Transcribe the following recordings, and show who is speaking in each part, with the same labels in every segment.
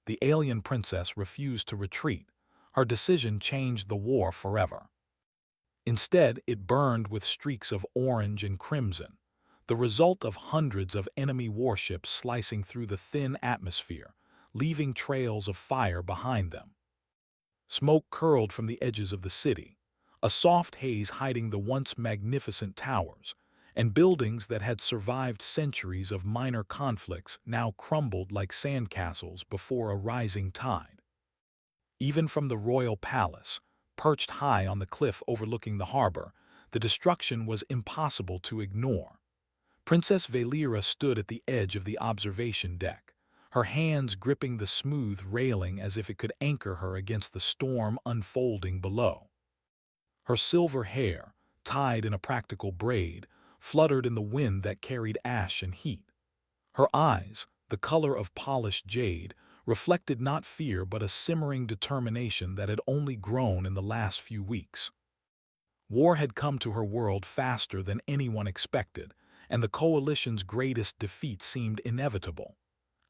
Speaker 1: the alien princess refused to retreat. Her decision changed the war forever. Instead, it burned with streaks of orange and crimson, the result of hundreds of enemy warships slicing through the thin atmosphere, leaving trails of fire behind them. Smoke curled from the edges of the city, a soft haze hiding the once magnificent towers, and buildings that had survived centuries of minor conflicts now crumbled like sandcastles before a rising tide. Even from the royal palace, perched high on the cliff overlooking the harbor, the destruction was impossible to ignore. Princess Valera stood at the edge of the observation deck, her hands gripping the smooth railing as if it could anchor her against the storm unfolding below. Her silver hair, tied in a practical braid, fluttered in the wind that carried ash and heat. Her eyes, the color of polished jade, reflected not fear but a simmering determination that had only grown in the last few weeks. War had come to her world faster than anyone expected, and the coalition's greatest defeat seemed inevitable.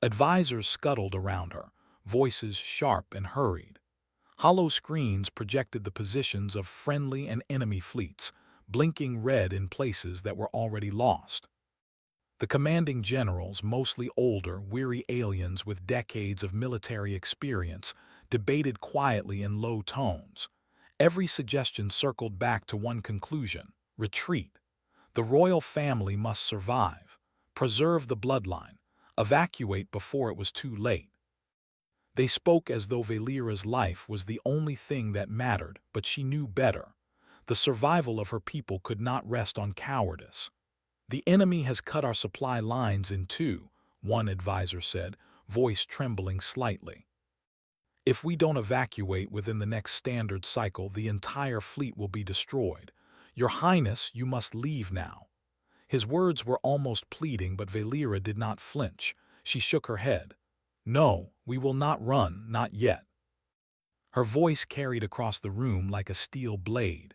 Speaker 1: Advisors scuttled around her, voices sharp and hurried. Hollow screens projected the positions of friendly and enemy fleets, blinking red in places that were already lost. The commanding generals, mostly older, weary aliens with decades of military experience, debated quietly in low tones. Every suggestion circled back to one conclusion: retreat. The royal family must survive, preserve the bloodline, evacuate before it was too late. They spoke as though Valera's life was the only thing that mattered, but she knew better. The survival of her people could not rest on cowardice. "The enemy has cut our supply lines in two," one advisor said, voice trembling slightly. "If we don't evacuate within the next standard cycle, the entire fleet will be destroyed. Your Highness, you must leave now." His words were almost pleading, but Valera did not flinch. She shook her head. "No, we will not run, not yet." Her voice carried across the room like a steel blade.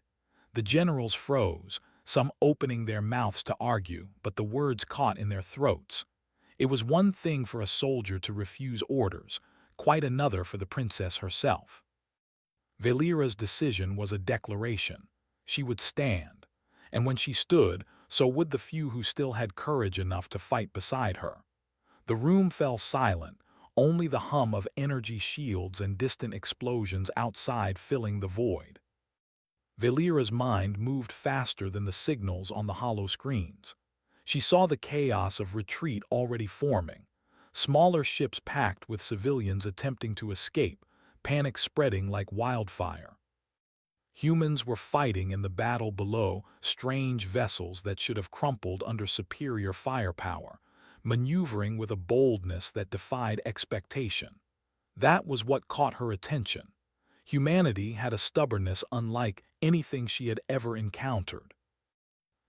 Speaker 1: The generals froze, some opening their mouths to argue, but the words caught in their throats. It was one thing for a soldier to refuse orders, quite another for the princess herself. Valera's decision was a declaration. She would stand, and when she stood, so would the few who still had courage enough to fight beside her. The room fell silent, only the hum of energy shields and distant explosions outside filling the void. Valera's mind moved faster than the signals on the hollow screens. She saw the chaos of retreat already forming, smaller ships packed with civilians attempting to escape, panic spreading like wildfire. Humans were fighting in the battle below, strange vessels that should have crumpled under superior firepower, maneuvering with a boldness that defied expectation. That was what caught her attention. Humanity had a stubbornness unlike anything she had ever encountered.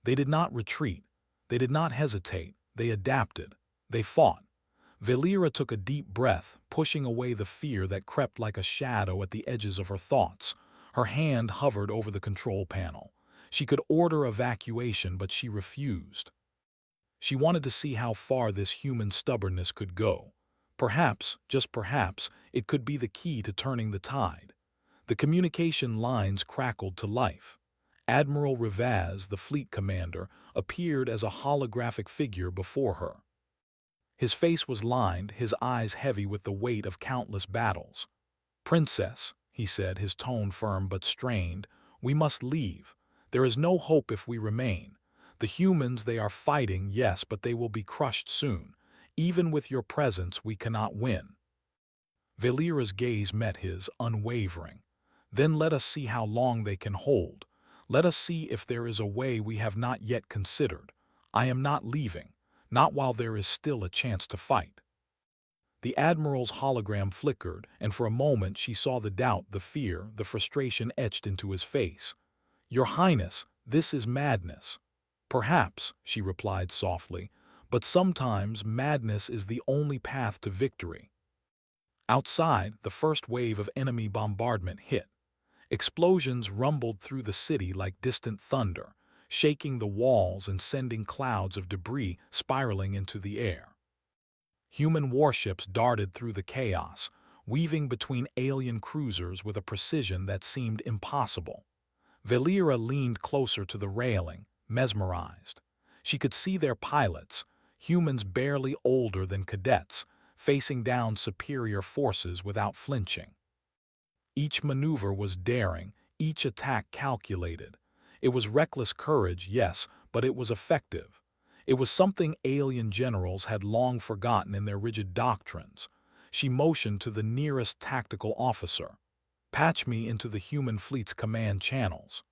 Speaker 1: They did not retreat. They did not hesitate. They adapted. They fought. Valera took a deep breath, pushing away the fear that crept like a shadow at the edges of her thoughts. Her hand hovered over the control panel. She could order evacuation, but she refused. She wanted to see how far this human stubbornness could go. Perhaps, just perhaps, it could be the key to turning the tide. The communication lines crackled to life. Admiral Rivaz, the fleet commander, appeared as a holographic figure before her. His face was lined, his eyes heavy with the weight of countless battles. "Princess," he said, his tone firm but strained, "we must leave. There is no hope if we remain. The humans, they are fighting, yes, but they will be crushed soon. Even with your presence, we cannot win." Valera's gaze met his, unwavering. "Then let us see how long they can hold. Let us see if there is a way we have not yet considered. I am not leaving, not while there is still a chance to fight." The Admiral's hologram flickered, and for a moment she saw the doubt, the fear, the frustration etched into his face. "Your Highness, this is madness." "Perhaps," she replied softly, "but sometimes madness is the only path to victory." Outside, the first wave of enemy bombardment hit. Explosions rumbled through the city like distant thunder, shaking the walls and sending clouds of debris spiraling into the air. Human warships darted through the chaos, weaving between alien cruisers with a precision that seemed impossible. Valera leaned closer to the railing, mesmerized. She could see their pilots, humans barely older than cadets, facing down superior forces without flinching. Each maneuver was daring, each attack calculated. It was reckless courage, yes, but it was effective. It was something alien generals had long forgotten in their rigid doctrines. She motioned to the nearest tactical officer. "Patch me into the human fleet's command channels."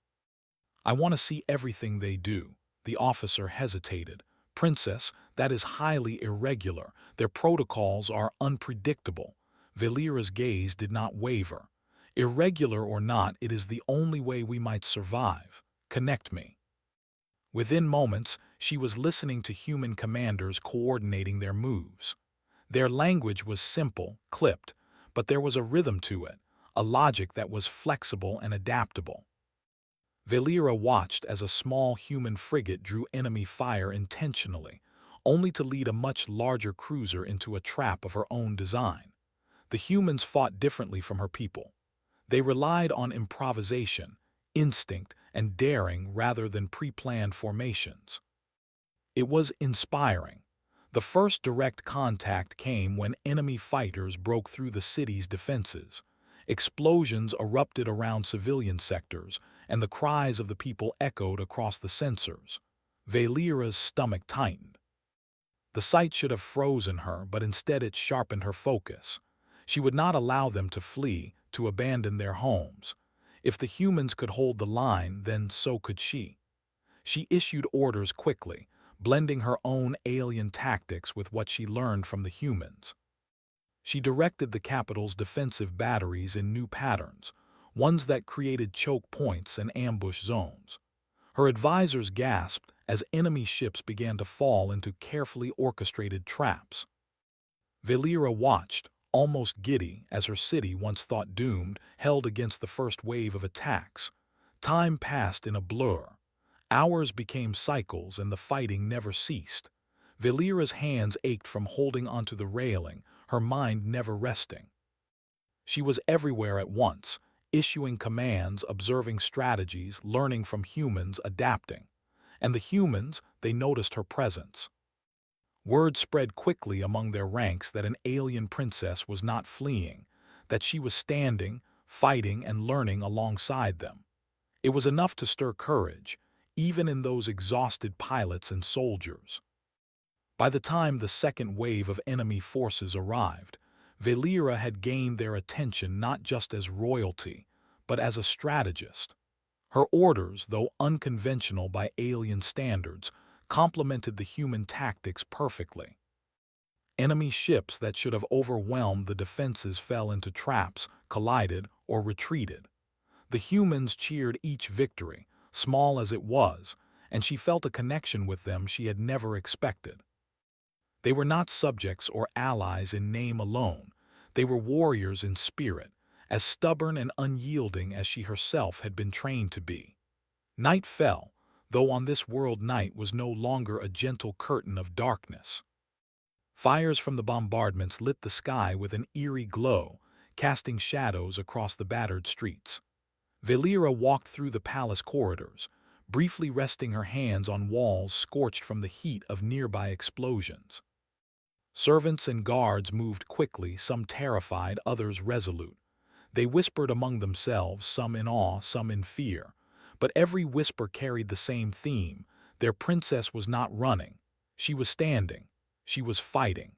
Speaker 1: "I want to see everything they do." The officer hesitated. "Princess, that is highly irregular. Their protocols are unpredictable." Valera's gaze did not waver. "Irregular or not, it is the only way we might survive. Connect me." Within moments, she was listening to human commanders coordinating their moves. Their language was simple, clipped, but there was a rhythm to it, a logic that was flexible and adaptable. Valera watched as a small human frigate drew enemy fire intentionally, only to lead a much larger cruiser into a trap of her own design. The humans fought differently from her people. They relied on improvisation, instinct, and daring rather than pre-planned formations. It was inspiring. The first direct contact came when enemy fighters broke through the city's defenses. Explosions erupted around civilian sectors, and the cries of the people echoed across the sensors. Valera's stomach tightened. The sight should have frozen her, but instead it sharpened her focus. She would not allow them to flee, to abandon their homes. If the humans could hold the line, then so could she. She issued orders quickly, blending her own alien tactics with what she learned from the humans. She directed the capital's defensive batteries in new patterns, ones that created choke points and ambush zones. Her advisors gasped as enemy ships began to fall into carefully orchestrated traps. Valera watched, almost giddy, as her city, once thought doomed, held against the first wave of attacks. Time passed in a blur. Hours became cycles and the fighting never ceased. Valera's hands ached from holding onto the railing, her mind never resting. She was everywhere at once, issuing commands, observing strategies, learning from humans, adapting. And the humans, they noticed her presence. Word spread quickly among their ranks that an alien princess was not fleeing, that she was standing, fighting, and learning alongside them. It was enough to stir courage, even in those exhausted pilots and soldiers. By the time the second wave of enemy forces arrived, Valera had gained their attention not just as royalty, but as a strategist. Her orders, though unconventional by alien standards, complemented the human tactics perfectly. Enemy ships that should have overwhelmed the defenses fell into traps, collided, or retreated. The humans cheered each victory, small as it was, and she felt a connection with them she had never expected. They were not subjects or allies in name alone. They were warriors in spirit, as stubborn and unyielding as she herself had been trained to be. Night fell, though on this world night was no longer a gentle curtain of darkness. Fires from the bombardments lit the sky with an eerie glow, casting shadows across the battered streets. Valera walked through the palace corridors, briefly resting her hands on walls scorched from the heat of nearby explosions. Servants and guards moved quickly, some terrified, others resolute. They whispered among themselves, some in awe, some in fear. But every whisper carried the same theme: their princess was not running. She was standing. She was fighting.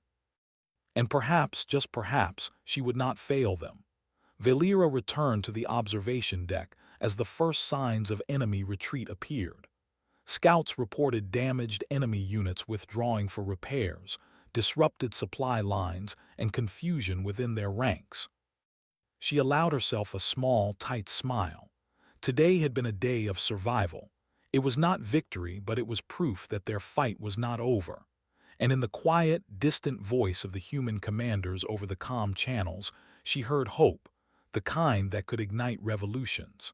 Speaker 1: And perhaps, just perhaps, she would not fail them. Valera returned to the observation deck as the first signs of enemy retreat appeared. Scouts reported damaged enemy units withdrawing for repairs, disrupted supply lines, and confusion within their ranks. She allowed herself a small, tight smile. Today had been a day of survival. It was not victory, but it was proof that their fight was not over. And in the quiet, distant voice of the human commanders over the comm channels, she heard hope, the kind that could ignite revolutions.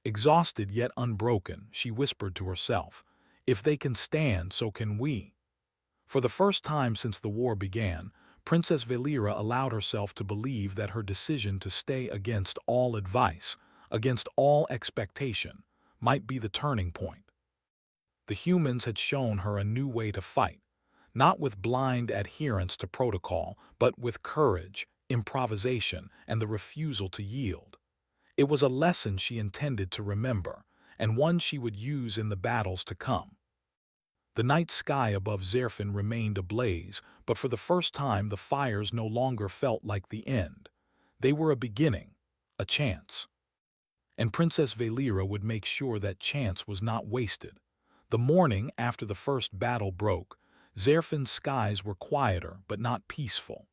Speaker 1: Exhausted yet unbroken, she whispered to herself, "If they can stand, so can we." For the first time since the war began, Princess Valera allowed herself to believe that her decision to stay against all advice, against all expectation, might be the turning point. The humans had shown her a new way to fight, not with blind adherence to protocol, but with courage, improvisation, and the refusal to yield. It was a lesson she intended to remember, and one she would use in the battles to come. The night sky above Zerfin remained ablaze, but for the first time the fires no longer felt like the end. They were a beginning, a chance. And Princess Valera would make sure that chance was not wasted. The morning after the first battle broke, Zerfin's skies were quieter but not peaceful.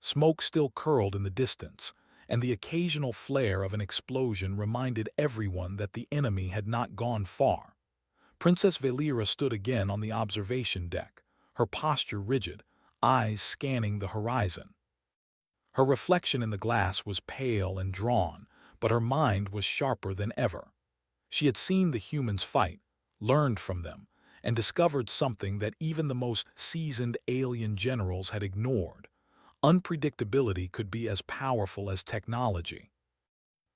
Speaker 1: Smoke still curled in the distance, and the occasional flare of an explosion reminded everyone that the enemy had not gone far. Princess Valera stood again on the observation deck, her posture rigid, eyes scanning the horizon. Her reflection in the glass was pale and drawn, but her mind was sharper than ever. She had seen the humans fight, learned from them, and discovered something that even the most seasoned alien generals had ignored. Unpredictability could be as powerful as technology.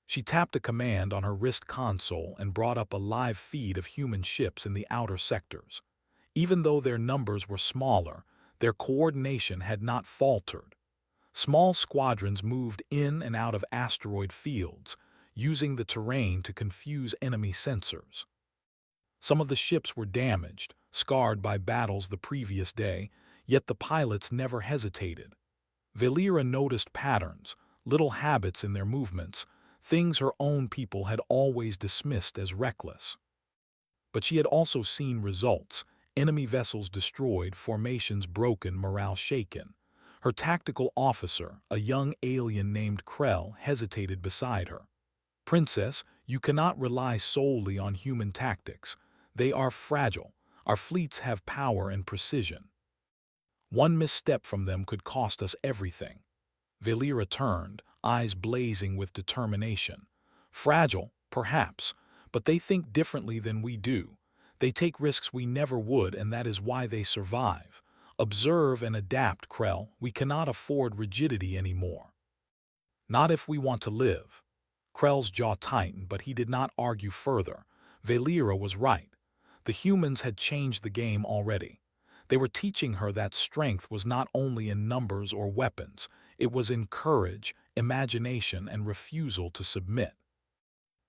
Speaker 1: She tapped a command on her wrist console and brought up a live feed of human ships in the outer sectors. Even though their numbers were smaller, their coordination had not faltered. Small squadrons moved in and out of asteroid fields, using the terrain to confuse enemy sensors. Some of the ships were damaged, scarred by battles the previous day, yet the pilots never hesitated. Valera noticed patterns, little habits in their movements, things her own people had always dismissed as reckless. But she had also seen results: enemy vessels destroyed, formations broken, morale shaken. Her tactical officer, a young alien named Krell, hesitated beside her. "Princess, you cannot rely solely on human tactics. They are fragile. Our fleets have power and precision. One misstep from them could cost us everything." Valera turned, eyes blazing with determination. "Fragile, perhaps, but they think differently than we do. They take risks we never would, and that is why they survive. Observe and adapt, Krell. We cannot afford rigidity anymore. Not if we want to live." Krell's jaw tightened, but he did not argue further. Valera was right. The humans had changed the game already. They were teaching her that strength was not only in numbers or weapons, it was in courage, imagination, and refusal to submit.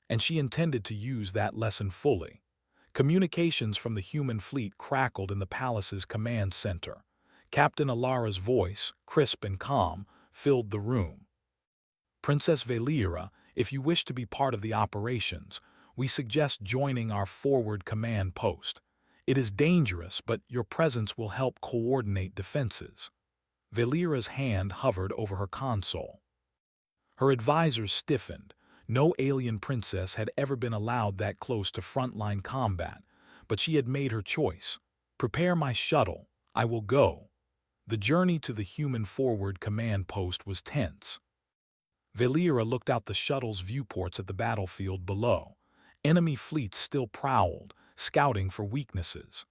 Speaker 1: And she intended to use that lesson fully. Communications from the human fleet crackled in the palace's command center. Captain Alara's voice, crisp and calm, filled the room. "Princess Valera, if you wish to be part of the operations, we suggest joining our forward command post. It is dangerous, but your presence will help coordinate defenses." Valera's hand hovered over her console. Her advisors stiffened. No alien princess had ever been allowed that close to frontline combat, but she had made her choice. "Prepare my shuttle. I will go." The journey to the human forward command post was tense. Valera looked out the shuttle's viewports at the battlefield below. Enemy fleets still prowled, scouting for weaknesses.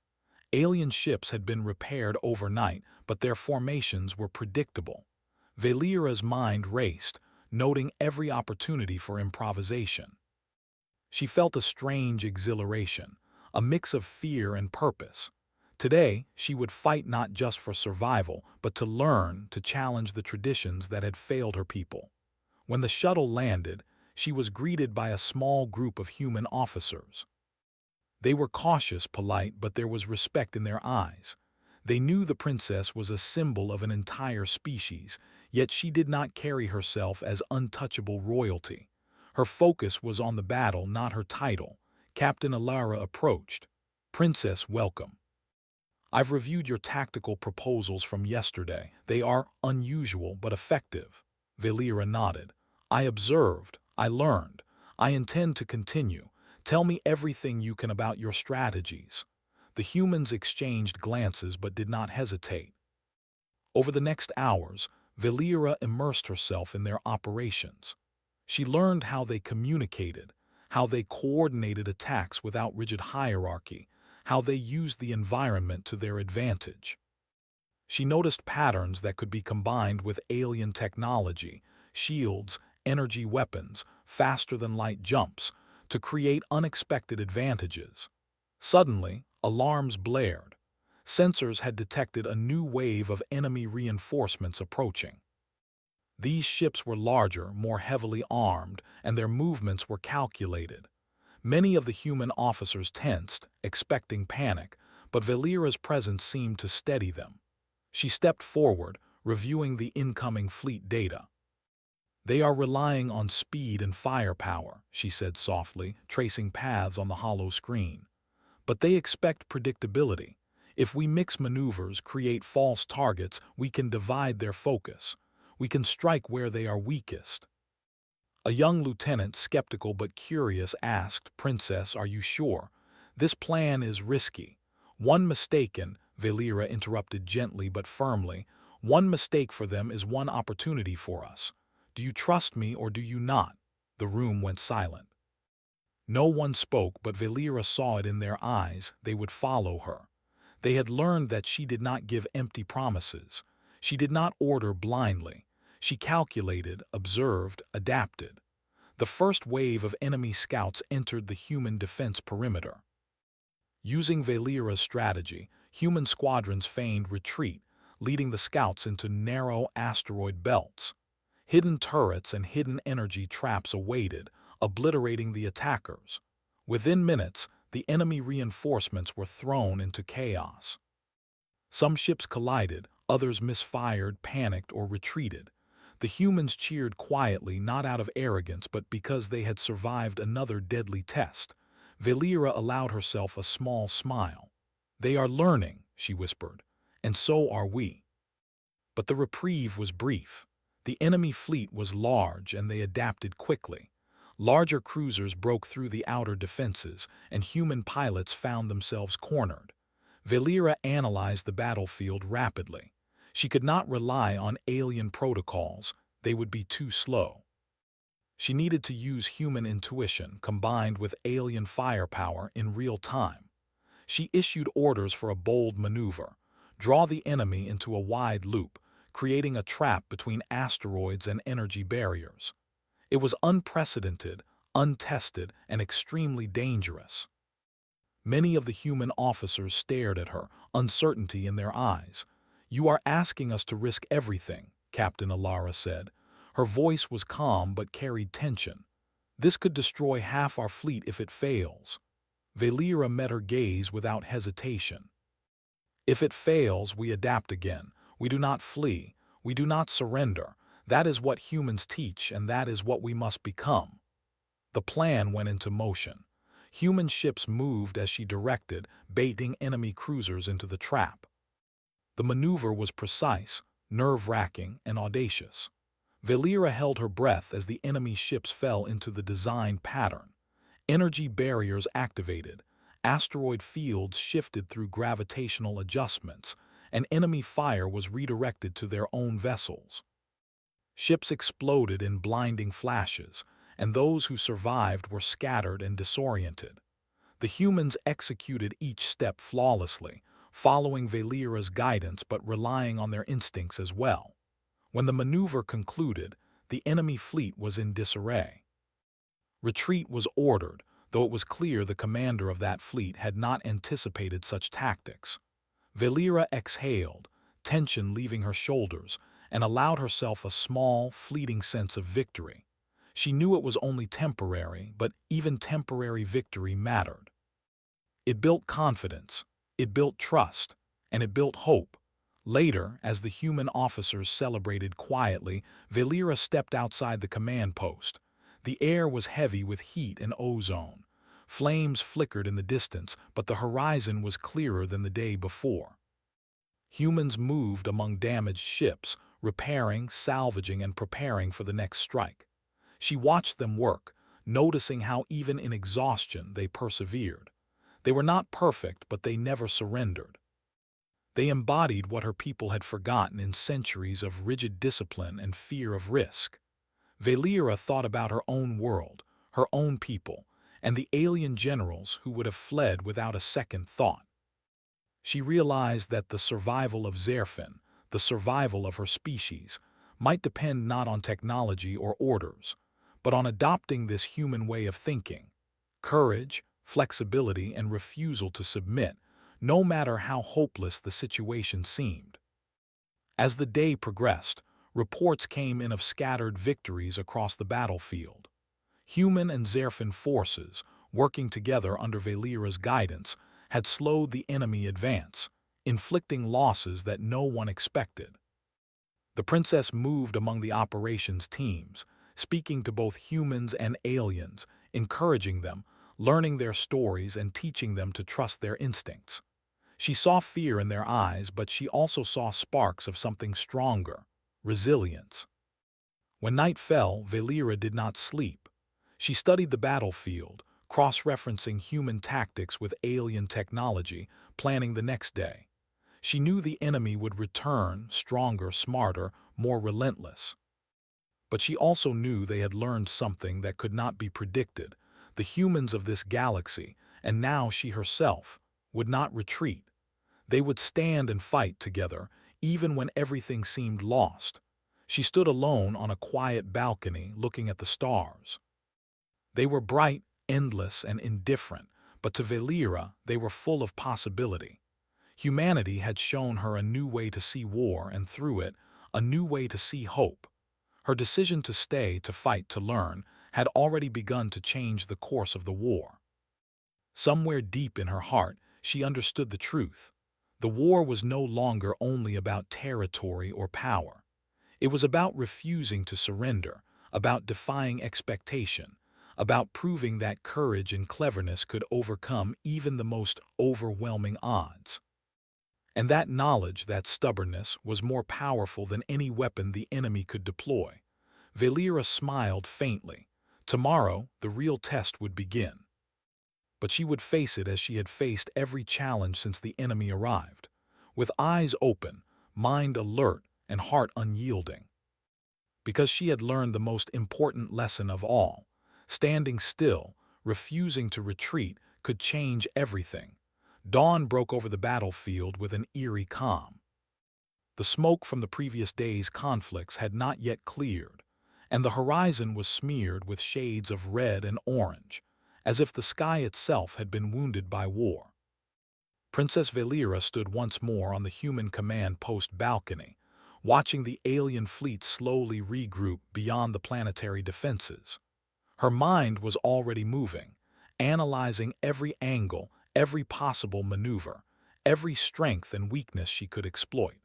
Speaker 1: Alien ships had been repaired overnight, but their formations were predictable. Valera's mind raced, noting every opportunity for improvisation. She felt a strange exhilaration, a mix of fear and purpose. Today, she would fight not just for survival, but to learn, to challenge the traditions that had failed her people. When the shuttle landed, she was greeted by a small group of human officers. They were cautious, polite, but there was respect in their eyes. They knew the princess was a symbol of an entire species, yet she did not carry herself as untouchable royalty. Her focus was on the battle, not her title. Captain Alara approached. "Princess, welcome. I've reviewed your tactical proposals from yesterday. They are unusual but effective." Valera nodded. "I observed. I learned. I intend to continue. Tell me everything you can about your strategies." The humans exchanged glances but did not hesitate. Over the next hours, Valera immersed herself in their operations. She learned how they communicated, how they coordinated attacks without rigid hierarchy, how they used the environment to their advantage. She noticed patterns that could be combined with alien technology, shields, energy weapons, faster-than-light jumps, to create unexpected advantages. Suddenly, alarms blared. Sensors had detected a new wave of enemy reinforcements approaching. These ships were larger, more heavily armed, and their movements were calculated. Many of the human officers tensed, expecting panic, but Valera's presence seemed to steady them. She stepped forward, reviewing the incoming fleet data. "They are relying on speed and firepower," she said softly, tracing paths on the hollow screen. "But they expect predictability. If we mix maneuvers, create false targets, we can divide their focus. We can strike where they are weakest." A young lieutenant, skeptical but curious, asked, "Princess, are you sure? This plan is risky." "One mistake," Valera interrupted gently but firmly, "one mistake for them is one opportunity for us. Do you trust me or do you not?" The room went silent. No one spoke, but Valera saw it in their eyes. They would follow her. They had learned that she did not give empty promises. She did not order blindly. She calculated, observed, adapted. The first wave of enemy scouts entered the human defense perimeter. Using Valera's strategy, human squadrons feigned retreat, leading the scouts into narrow asteroid belts. Hidden turrets and hidden energy traps awaited, obliterating the attackers. Within minutes, the enemy reinforcements were thrown into chaos. Some ships collided, others misfired, panicked, or retreated. The humans cheered quietly, not out of arrogance, but because they had survived another deadly test. Valera allowed herself a small smile. "They are learning," she whispered, "and so are we." But the reprieve was brief. The enemy fleet was large, and they adapted quickly. Larger cruisers broke through the outer defenses, and human pilots found themselves cornered. Valera analyzed the battlefield rapidly. She could not rely on alien protocols. They would be too slow. She needed to use human intuition combined with alien firepower in real time. She issued orders for a bold maneuver: draw the enemy into a wide loop, creating a trap between asteroids and energy barriers. It was unprecedented, untested, and extremely dangerous. Many of the human officers stared at her, uncertainty in their eyes. "You are asking us to risk everything," Captain Alara said. Her voice was calm but carried tension. "This could destroy half our fleet if it fails." Valera met her gaze without hesitation. "If it fails, we adapt again. We do not flee. We do not surrender. That is what humans teach, and that is what we must become." The plan went into motion. Human ships moved as she directed, baiting enemy cruisers into the trap. The maneuver was precise, nerve-wracking, and audacious. Valera held her breath as the enemy ships fell into the designed pattern. Energy barriers activated, asteroid fields shifted through gravitational adjustments, and enemy fire was redirected to their own vessels. Ships exploded in blinding flashes, and those who survived were scattered and disoriented. The humans executed each step flawlessly, following Valera's guidance but relying on their instincts as well. When the maneuver concluded, the enemy fleet was in disarray. Retreat was ordered, though it was clear the commander of that fleet had not anticipated such tactics. Valera exhaled, tension leaving her shoulders, and allowed herself a small, fleeting sense of victory. She knew it was only temporary, but even temporary victory mattered. It built confidence, it built trust, and it built hope. Later, as the human officers celebrated quietly, Valera stepped outside the command post. The air was heavy with heat and ozone. Flames flickered in the distance, but the horizon was clearer than the day before. Humans moved among damaged ships, repairing, salvaging, and preparing for the next strike. She watched them work, noticing how even in exhaustion they persevered. They were not perfect, but they never surrendered. They embodied what her people had forgotten in centuries of rigid discipline and fear of risk. Valera thought about her own world, her own people, and the alien generals who would have fled without a second thought. She realized that the survival of Zerfin, the survival of her species, might depend not on technology or orders, but on adopting this human way of thinking: courage, flexibility, and refusal to submit, no matter how hopeless the situation seemed. As the day progressed, reports came in of scattered victories across the battlefield. Human and Zerfin forces, working together under Valera's guidance, had slowed the enemy advance, inflicting losses that no one expected. The princess moved among the operations teams, speaking to both humans and aliens, encouraging them, learning their stories, and teaching them to trust their instincts. She saw fear in their eyes, but she also saw sparks of something stronger: resilience. When night fell, Valera did not sleep. She studied the battlefield, cross-referencing human tactics with alien technology, planning the next day. She knew the enemy would return, stronger, smarter, more relentless. But she also knew they had learned something that could not be predicted: the humans of this galaxy, and now she herself, would not retreat. They would stand and fight together, even when everything seemed lost. She stood alone on a quiet balcony, looking at the stars. They were bright, endless, and indifferent, but to Valera they were full of possibility. Humanity had shown her a new way to see war, and through it, a new way to see hope. Her decision to stay, to fight, to learn, had already begun to change the course of the war. Somewhere deep in her heart, she understood the truth. The war was no longer only about territory or power. It was about refusing to surrender, about defying expectation, about proving that courage and cleverness could overcome even the most overwhelming odds. And that knowledge, that stubbornness, was more powerful than any weapon the enemy could deploy. Valera smiled faintly. Tomorrow, the real test would begin. But she would face it as she had faced every challenge since the enemy arrived, with eyes open, mind alert, and heart unyielding. Because she had learned the most important lesson of all: standing still, refusing to retreat, could change everything. Dawn broke over the battlefield with an eerie calm. The smoke from the previous day's conflicts had not yet cleared, and the horizon was smeared with shades of red and orange, as if the sky itself had been wounded by war. Princess Valera stood once more on the human command post balcony, watching the alien fleet slowly regroup beyond the planetary defenses. Her mind was already moving, analyzing every angle, every possible maneuver, every strength and weakness she could exploit.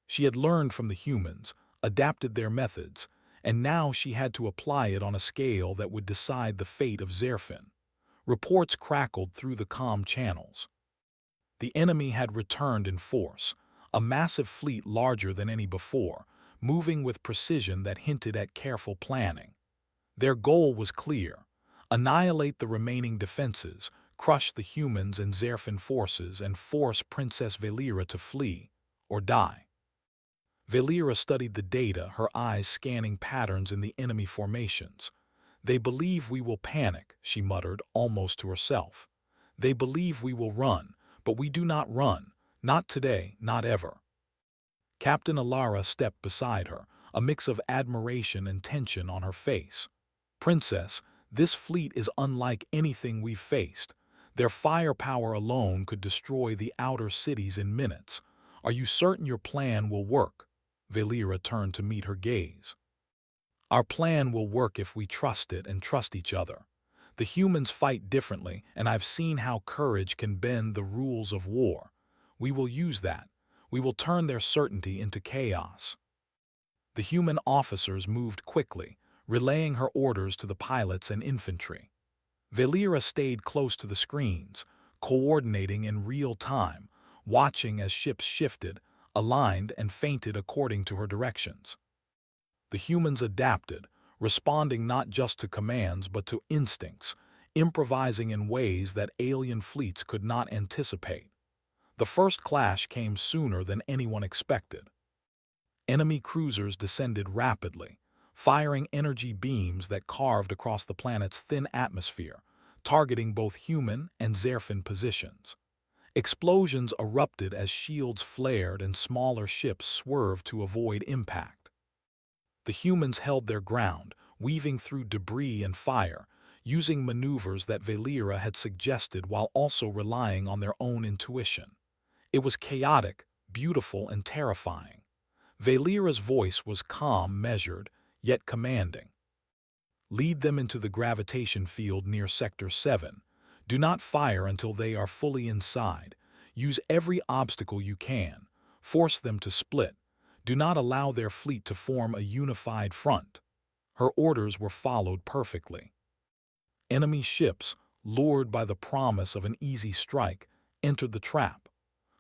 Speaker 1: She had learned from the humans, adapted their methods, and now she had to apply it on a scale that would decide the fate of Zerfin. Reports crackled through the comm channels. The enemy had returned in force, a massive fleet larger than any before, moving with precision that hinted at careful planning. Their goal was clear: annihilate the remaining defenses, crush the humans and Zerfin forces, and force Princess Valera to flee or die. Valera studied the data, her eyes scanning patterns in the enemy formations. "They believe we will panic," she muttered, almost to herself. "They believe we will run, but we do not run. Not today, not ever." Captain Alara stepped beside her, a mix of admiration and tension on her face. "Princess, this fleet is unlike anything we've faced. Their firepower alone could destroy the outer cities in minutes. Are you certain your plan will work?" Valera turned to meet her gaze. "Our plan will work if we trust it and trust each other. The humans fight differently, and I've seen how courage can bend the rules of war. We will use that. We will turn their certainty into chaos." The human officers moved quickly, relaying her orders to the pilots and infantry. Valera stayed close to the screens, coordinating in real time, watching as ships shifted, aligned, and feinted according to her directions. The humans adapted, responding not just to commands but to instincts, improvising in ways that alien fleets could not anticipate. The first clash came sooner than anyone expected. Enemy cruisers descended rapidly, firing energy beams that carved across the planet's thin atmosphere, targeting both human and Zerfin positions. Explosions erupted as shields flared and smaller ships swerved to avoid impact. The humans held their ground, weaving through debris and fire, using maneuvers that Valera had suggested while also relying on their own intuition. It was chaotic, beautiful, and terrifying. Valera's voice was calm, measured, yet commanding. Lead them into the gravitation field near Sector 7. Do not fire until they are fully inside. Use every obstacle you can. Force them to split. Do not allow their fleet to form a unified front. Her orders were followed perfectly. Enemy ships, lured by the promise of an easy strike, entered the trap.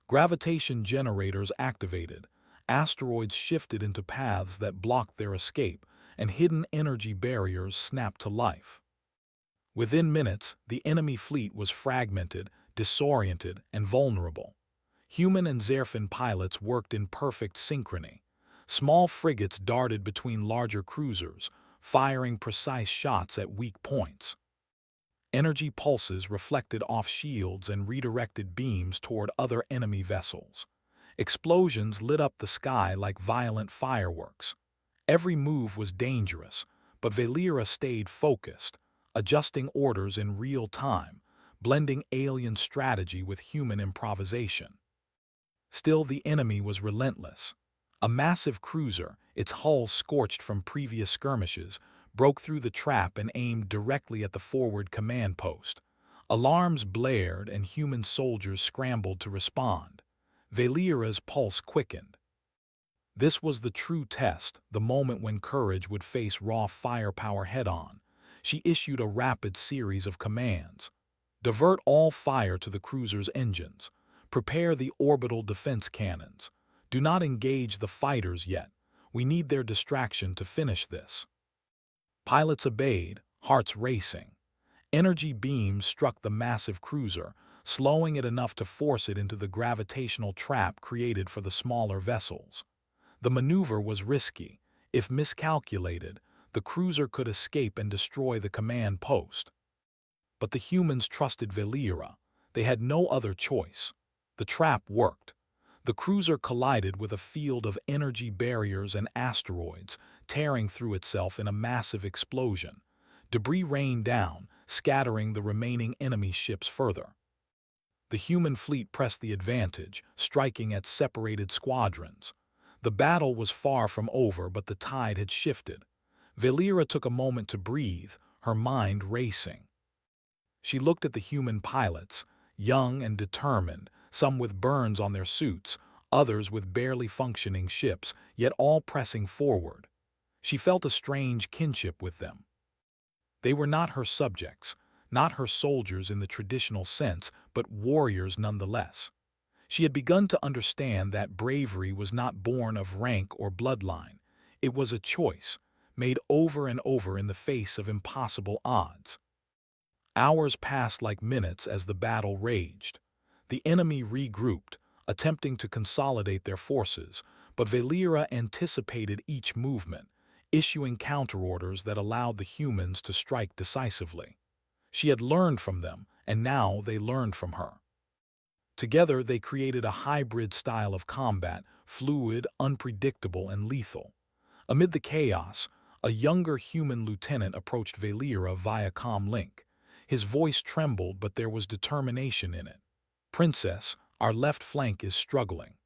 Speaker 1: Gravitation generators activated. Asteroids shifted into paths that blocked their escape, and hidden energy barriers snapped to life. Within minutes, the enemy fleet was fragmented, disoriented, and vulnerable. Human and Zerfin pilots worked in perfect synchrony. Small frigates darted between larger cruisers, firing precise shots at weak points. Energy pulses reflected off shields and redirected beams toward other enemy vessels. Explosions lit up the sky like violent fireworks. Every move was dangerous, but Valera stayed focused, adjusting orders in real time, blending alien strategy with human improvisation. Still, the enemy was relentless. A massive cruiser, its hull scorched from previous skirmishes, broke through the trap and aimed directly at the forward command post. Alarms blared and human soldiers scrambled to respond. Valera's pulse quickened. This was the true test, the moment when courage would face raw firepower head-on. She issued a rapid series of commands. Divert all fire to the cruiser's engines. Prepare the orbital defense cannons. Do not engage the fighters yet. We need their distraction to finish this. Pilots obeyed, hearts racing. Energy beams struck the massive cruiser, slowing it enough to force it into the gravitational trap created for the smaller vessels. The maneuver was risky. If miscalculated, the cruiser could escape and destroy the command post. But the humans trusted Valera. They had no other choice. The trap worked. The cruiser collided with a field of energy barriers and asteroids, tearing through itself in a massive explosion. Debris rained down, scattering the remaining enemy ships further. The human fleet pressed the advantage, striking at separated squadrons. The battle was far from over, but the tide had shifted. Valera took a moment to breathe, her mind racing. She looked at the human pilots, young and determined, some with burns on their suits, others with barely functioning ships, yet all pressing forward. She felt a strange kinship with them. They were not her subjects, not her soldiers in the traditional sense, but warriors nonetheless. She had begun to understand that bravery was not born of rank or bloodline. It was a choice, made over and over in the face of impossible odds. Hours passed like minutes as the battle raged. The enemy regrouped, attempting to consolidate their forces, but Valera anticipated each movement, issuing counterorders that allowed the humans to strike decisively. She had learned from them, and now they learned from her. Together, they created a hybrid style of combat, fluid, unpredictable, and lethal. Amid the chaos, a younger human lieutenant approached Valera via comlink. His voice trembled, but there was determination in it. "Princess, our left flank is struggling.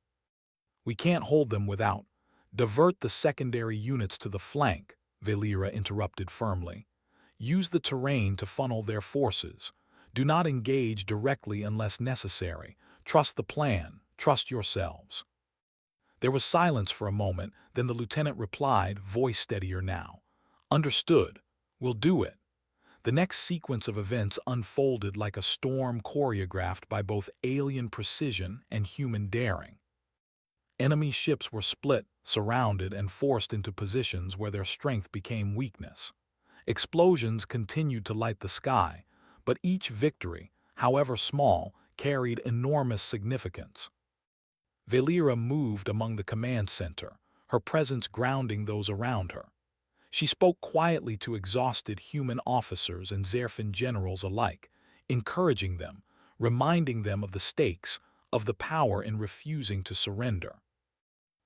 Speaker 1: We can't hold them without." "Divert the secondary units to the flank," Valera interrupted firmly. "Use the terrain to funnel their forces. Do not engage directly unless necessary. Trust the plan. Trust yourselves." There was silence for a moment, then the lieutenant replied, voice steadier now. "Understood. We'll do it." The next sequence of events unfolded like a storm choreographed by both alien precision and human daring. Enemy ships were split, surrounded, and forced into positions where their strength became weakness. Explosions continued to light the sky, but each victory, however small, carried enormous significance. Valera moved among the command center, her presence grounding those around her. She spoke quietly to exhausted human officers and Zerfin generals alike, encouraging them, reminding them of the stakes, of the power in refusing to surrender.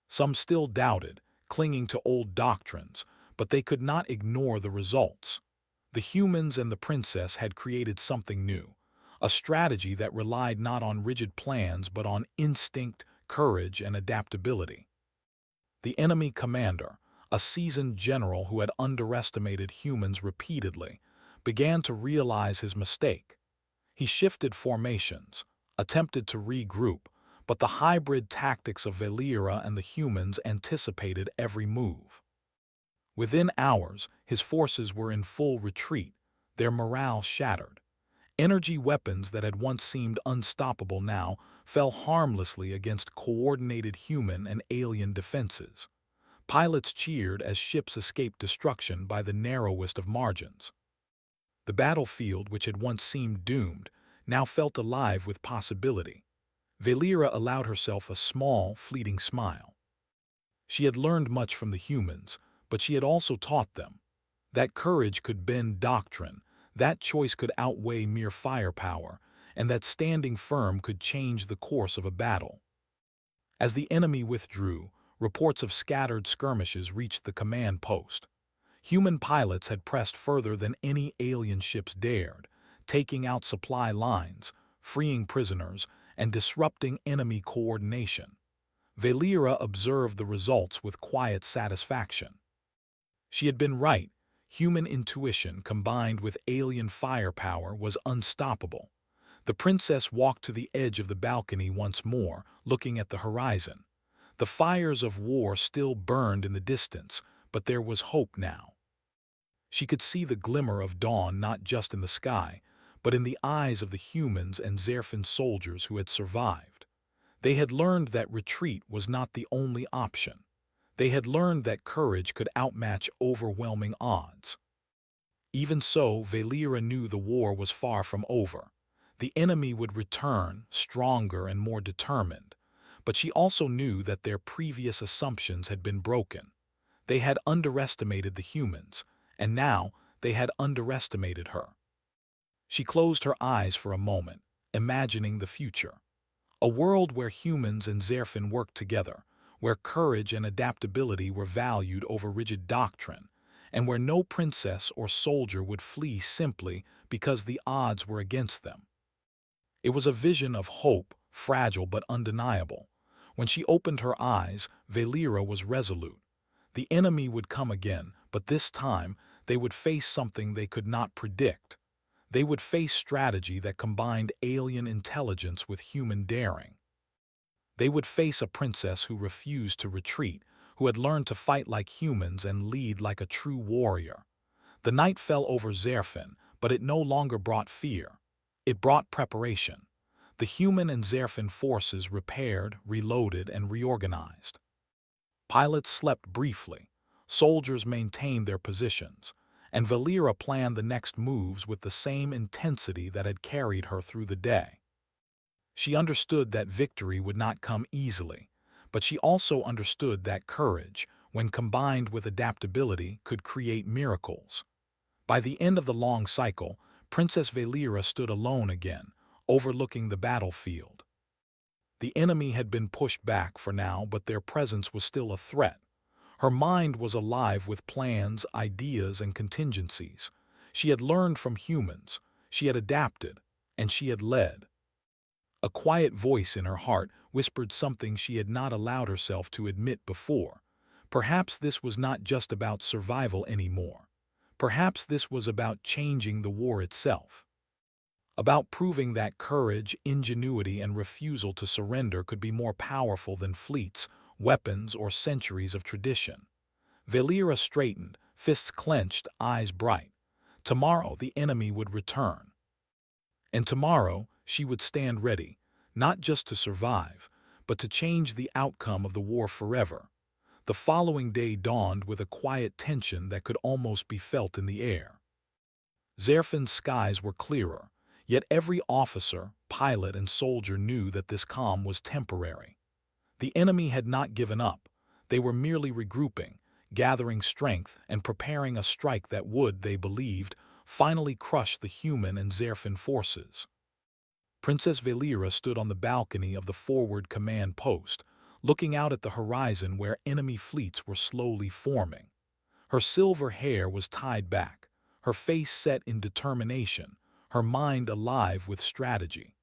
Speaker 1: Some still doubted, clinging to old doctrines, but they could not ignore the results. The humans and the princess had created something new, a strategy that relied not on rigid plans but on instinct, courage, and adaptability. The enemy commander, a seasoned general who had underestimated humans repeatedly, began to realize his mistake. He shifted formations, attempted to regroup, but the hybrid tactics of Valeera and the humans anticipated every move. Within hours, his forces were in full retreat, their morale shattered. Energy weapons that had once seemed unstoppable now fell harmlessly against coordinated human and alien defenses. Pilots cheered as ships escaped destruction by the narrowest of margins. The battlefield, which had once seemed doomed, now felt alive with possibility. Valeera allowed herself a small, fleeting smile. She had learned much from the humans, but she had also taught them that courage could bend doctrine, that choice could outweigh mere firepower, and that standing firm could change the course of a battle. As the enemy withdrew, reports of scattered skirmishes reached the command post. Human pilots had pressed further than any alien ships dared, taking out supply lines, freeing prisoners, and disrupting enemy coordination. Valeera observed the results with quiet satisfaction. She had been right. Human intuition combined with alien firepower was unstoppable. The princess walked to the edge of the balcony once more, looking at the horizon. The fires of war still burned in the distance, but there was hope now. She could see the glimmer of dawn not just in the sky, but in the eyes of the humans and Zerfin soldiers who had survived. They had learned that retreat was not the only option. They had learned that courage could outmatch overwhelming odds. Even so, Valeera knew the war was far from over. The enemy would return, stronger and more determined. But she also knew that their previous assumptions had been broken. They had underestimated the humans, and now they had underestimated her. She closed her eyes for a moment, imagining the future. A world where humans and Zerfin worked together, where courage and adaptability were valued over rigid doctrine, and where no princess or soldier would flee simply because the odds were against them. It was a vision of hope, fragile but undeniable. When she opened her eyes, Valeera was resolute. The enemy would come again, but this time they would face something they could not predict. They would face strategy that combined alien intelligence with human daring. They would face a princess who refused to retreat, who had learned to fight like humans and lead like a true warrior. The night fell over Zerfin, but it no longer brought fear. It brought preparation. The human and Zerfin forces repaired, reloaded, and reorganized. Pilots slept briefly. Soldiers maintained their positions, and Valeera planned the next moves with the same intensity that had carried her through the day. She understood that victory would not come easily, but she also understood that courage, when combined with adaptability, could create miracles. By the end of the long cycle, Princess Valeera stood alone again, overlooking the battlefield. The enemy had been pushed back for now, but their presence was still a threat. Her mind was alive with plans, ideas, and contingencies. She had learned from humans, she had adapted, and she had led. A quiet voice in her heart whispered something she had not allowed herself to admit before. Perhaps this was not just about survival anymore. Perhaps this was about changing the war itself. About proving that courage, ingenuity, and refusal to surrender could be more powerful than fleets, weapons, or centuries of tradition. Valeera straightened, fists clenched, eyes bright. Tomorrow the enemy would return. And tomorrow she would stand ready, not just to survive, but to change the outcome of the war forever. The following day dawned with a quiet tension that could almost be felt in the air. Zerfin's skies were clearer, yet every officer, pilot, and soldier knew that this calm was temporary. The enemy had not given up. They were merely regrouping, gathering strength, and preparing a strike that would, they believed, finally crush the human and Zerfin forces. Princess Valera stood on the balcony of the forward command post, looking out at the horizon where enemy fleets were slowly forming. Her silver hair was tied back, her face set in determination, her mind alive with strategy.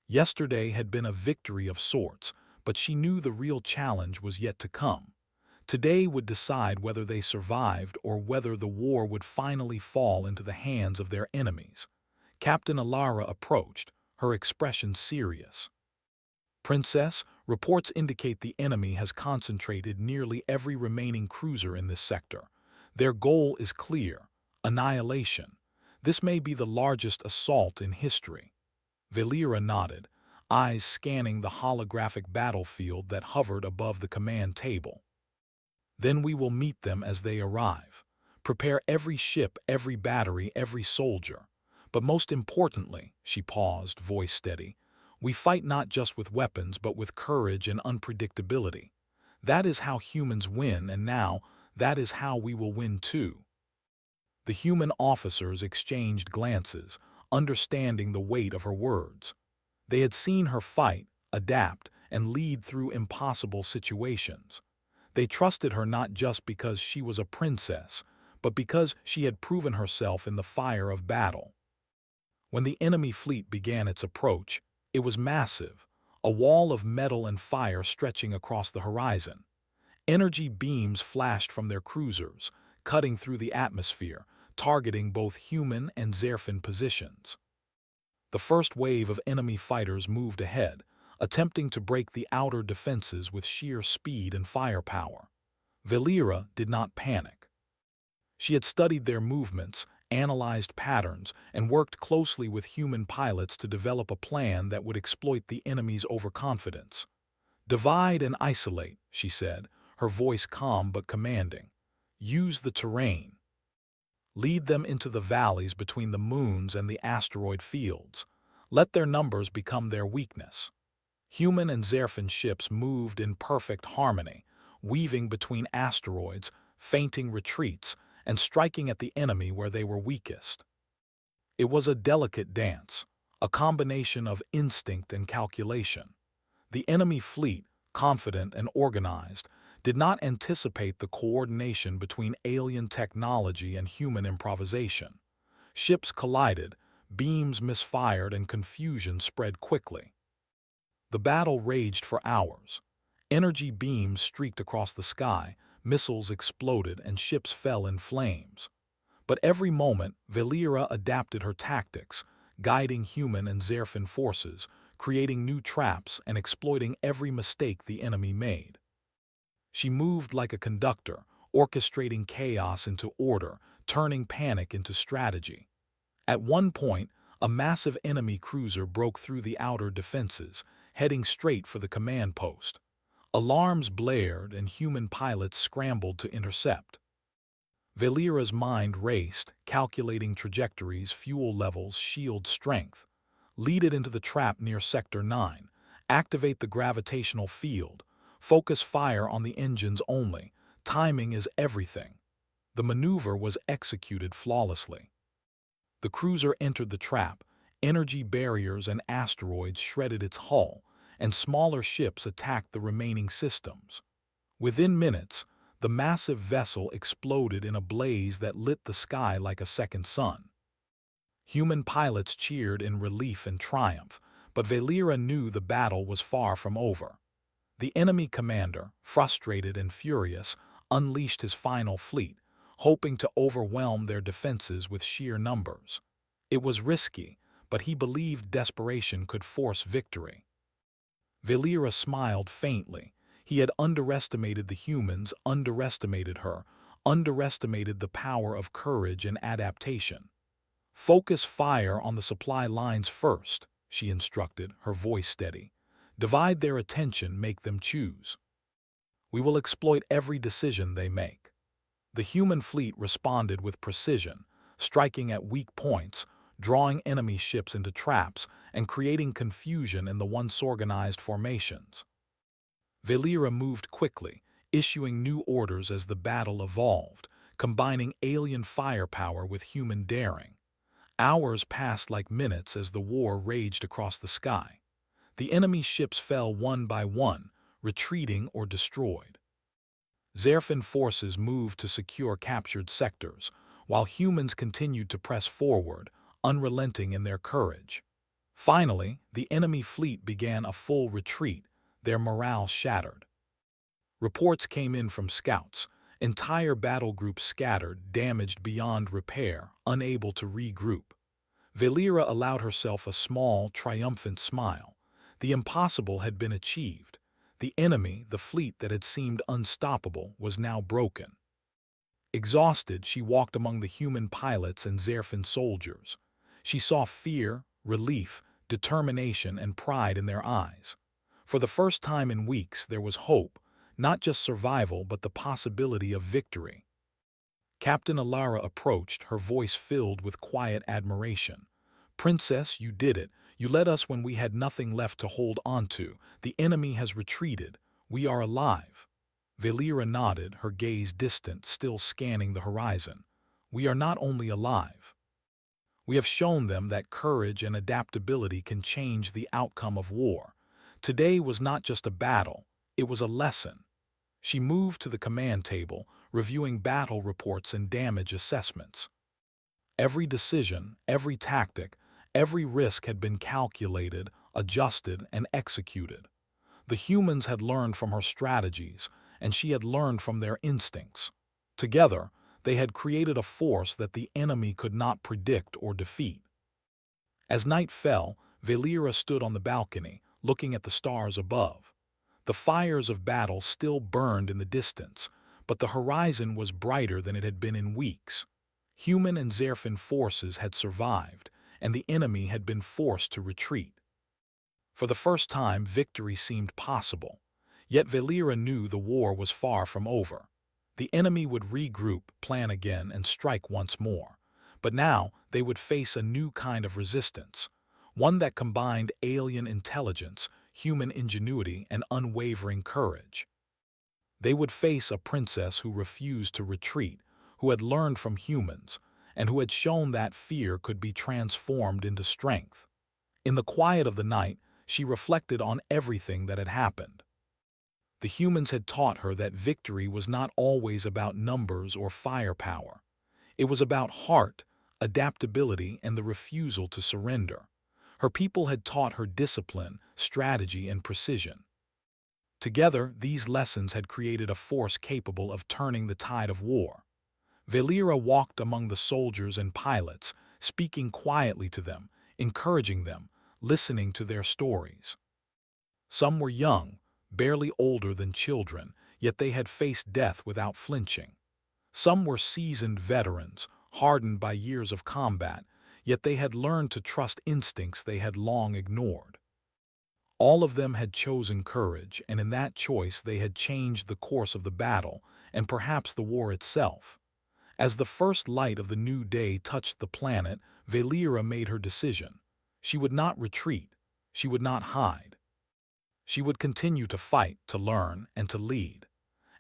Speaker 1: Yesterday had been a victory of sorts, but she knew the real challenge was yet to come. Today would decide whether they survived or whether the war would finally fall into the hands of their enemies. Captain Alara approached, her expression serious. Princess, reports indicate the enemy has concentrated nearly every remaining cruiser in this sector. Their goal is clear: annihilation. This may be the largest assault in history. Valera nodded, eyes scanning the holographic battlefield that hovered above the command table. Then we will meet them as they arrive. Prepare every ship, every battery, every soldier. But most importantly, she paused, voice steady, we fight not just with weapons but with courage and unpredictability. That is how humans win, and now that is how we will win too. The human officers exchanged glances, understanding the weight of her words. They had seen her fight, adapt, and lead through impossible situations. They trusted her not just because she was a princess, but because she had proven herself in the fire of battle. When the enemy fleet began its approach, it was massive, a wall of metal and fire stretching across the horizon. Energy beams flashed from their cruisers, cutting through the atmosphere, targeting both human and Zerfin positions. The first wave of enemy fighters moved ahead, attempting to break the outer defenses with sheer speed and firepower. Valera did not panic. She had studied their movements, analyzed patterns, and worked closely with human pilots to develop a plan that would exploit the enemy's overconfidence. Divide and isolate, she said, her voice calm but commanding. Use the terrain. Lead them into the valleys between the moons and the asteroid fields. Let their numbers become their weakness. Human and Zerfin ships moved in perfect harmony, weaving between asteroids, feinting retreats, and striking at the enemy where they were weakest. It was a delicate dance, a combination of instinct and calculation. The enemy fleet, confident and organized, did not anticipate the coordination between alien technology and human improvisation. Ships collided, beams misfired, and confusion spread quickly. The battle raged for hours. Energy beams streaked across the sky, missiles exploded, and ships fell in flames. But every moment, Valera adapted her tactics, guiding human and Zerfin forces, creating new traps and exploiting every mistake the enemy made. She moved like a conductor, orchestrating chaos into order, turning panic into strategy. At one point, a massive enemy cruiser broke through the outer defenses, heading straight for the command post. Alarms blared and human pilots scrambled to intercept. Valera's mind raced, calculating trajectories, fuel levels, shield strength. Lead it into the trap near Sector 9. Activate the gravitational field. Focus fire on the engines only. Timing is everything. The maneuver was executed flawlessly. The cruiser entered the trap. Energy barriers and asteroids shredded its hull, and smaller ships attacked the remaining systems. Within minutes, the massive vessel exploded in a blaze that lit the sky like a second sun. Human pilots cheered in relief and triumph, but Valera knew the battle was far from over. The enemy commander, frustrated and furious, unleashed his final fleet, hoping to overwhelm their defenses with sheer numbers. It was risky, but he believed desperation could force victory. Valera smiled faintly. He had underestimated the humans, underestimated her, underestimated the power of courage and adaptation. Focus fire on the supply lines first, she instructed, her voice steady. Divide their attention, make them choose. We will exploit every decision they make. The human fleet responded with precision, striking at weak points, drawing enemy ships into traps, and creating confusion in the once organized formations. Valera moved quickly, issuing new orders as the battle evolved, combining alien firepower with human daring. Hours passed like minutes as the war raged across the sky. The enemy ships fell one by one, retreating or destroyed. Zerfin forces moved to secure captured sectors, while humans continued to press forward, unrelenting in their courage. Finally, the enemy fleet began a full retreat, their morale shattered. Reports came in from scouts. Entire battle groups scattered, damaged beyond repair, unable to regroup. Valera allowed herself a small, triumphant smile. The impossible had been achieved. The enemy, the fleet that had seemed unstoppable, was now broken. Exhausted, she walked among the human pilots and Zerfin soldiers. She saw fear, relief, determination, and pride in their eyes. For the first time in weeks, there was hope, not just survival but the possibility of victory. Captain Alara approached, her voice filled with quiet admiration. "Princess, you did it. You led us when we had nothing left to hold onto. The enemy has retreated. We are alive." Valera nodded, her gaze distant, still scanning the horizon. "We are not only alive. We have shown them that courage and adaptability can change the outcome of war. Today was not just a battle, it was a lesson." She moved to the command table, reviewing battle reports and damage assessments. Every decision, every tactic, every risk had been calculated, adjusted, and executed. The humans had learned from her strategies, and she had learned from their instincts. Together, they had created a force that the enemy could not predict or defeat. As night fell, Valera stood on the balcony, looking at the stars above. The fires of battle still burned in the distance, but the horizon was brighter than it had been in weeks. Human and Zerfin forces had survived, and the enemy had been forced to retreat. For the first time, victory seemed possible. Yet Valera knew the war was far from over. The enemy would regroup, plan again, and strike once more. But now they would face a new kind of resistance, one that combined alien intelligence, human ingenuity, and unwavering courage. They would face a princess who refused to retreat, who had learned from humans, and who had shown that fear could be transformed into strength. In the quiet of the night, she reflected on everything that had happened. The humans had taught her that victory was not always about numbers or firepower. It was about heart, adaptability, and the refusal to surrender. Her people had taught her discipline, strategy, and precision. Together, these lessons had created a force capable of turning the tide of war. Valera walked among the soldiers and pilots, speaking quietly to them, encouraging them, listening to their stories. Some were young, barely older than children, yet they had faced death without flinching. Some were seasoned veterans, hardened by years of combat, yet they had learned to trust instincts they had long ignored. All of them had chosen courage, and in that choice they had changed the course of the battle, and perhaps the war itself. As the first light of the new day touched the planet, Valera made her decision. She would not retreat. She would not hide. She would continue to fight, to learn, and to lead.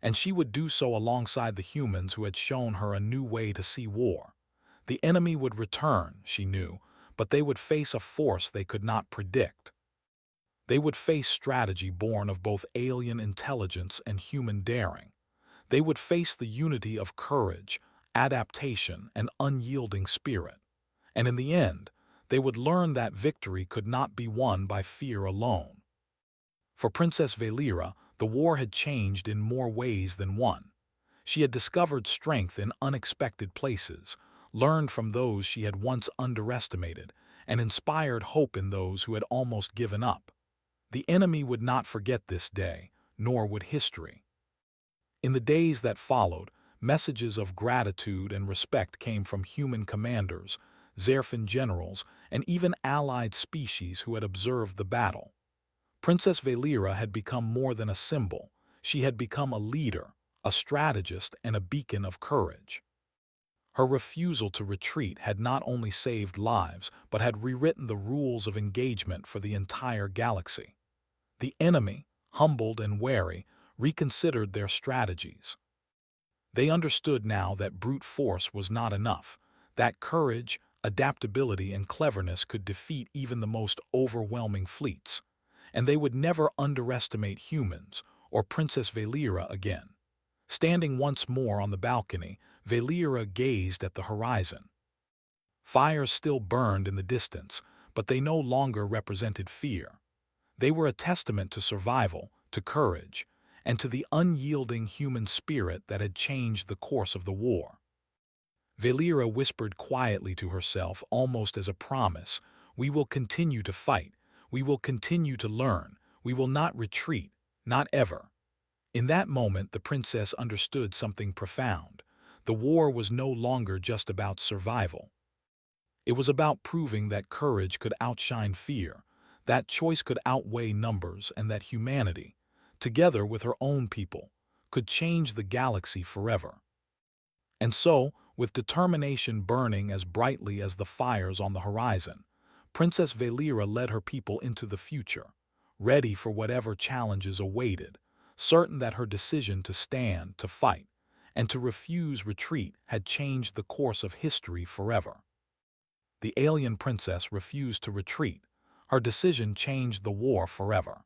Speaker 1: And she would do so alongside the humans who had shown her a new way to see war. The enemy would return, she knew, but they would face a force they could not predict. They would face strategy born of both alien intelligence and human daring. They would face the unity of courage, adaptation, and unyielding spirit. And in the end, they would learn that victory could not be won by fear alone. For Princess Valera, the war had changed in more ways than one. She had discovered strength in unexpected places, learned from those she had once underestimated, and inspired hope in those who had almost given up. The enemy would not forget this day, nor would history. In the days that followed, messages of gratitude and respect came from human commanders, Zerfin generals, and even allied species who had observed the battle. Princess Valera had become more than a symbol. She had become a leader, a strategist, and a beacon of courage. Her refusal to retreat had not only saved lives, but had rewritten the rules of engagement for the entire galaxy. The enemy, humbled and wary, reconsidered their strategies. They understood now that brute force was not enough, that courage, adaptability, and cleverness could defeat even the most overwhelming fleets, and they would never underestimate humans or Princess Valera again. Standing once more on the balcony, Valera gazed at the horizon. Fires still burned in the distance, but they no longer represented fear. They were a testament to survival, to courage, and to the unyielding human spirit that had changed the course of the war. Valera whispered quietly to herself, almost as a promise, "We will continue to fight. We will continue to learn. We will not retreat, not ever." In that moment, the princess understood something profound. The war was no longer just about survival. It was about proving that courage could outshine fear, that choice could outweigh numbers, and that humanity, together with her own people, could change the galaxy forever. And so, with determination burning as brightly as the fires on the horizon, Princess Valera led her people into the future, ready for whatever challenges awaited, certain that her decision to stand, to fight, and to refuse retreat had changed the course of history forever. The alien princess refused to retreat. Her decision changed the war forever.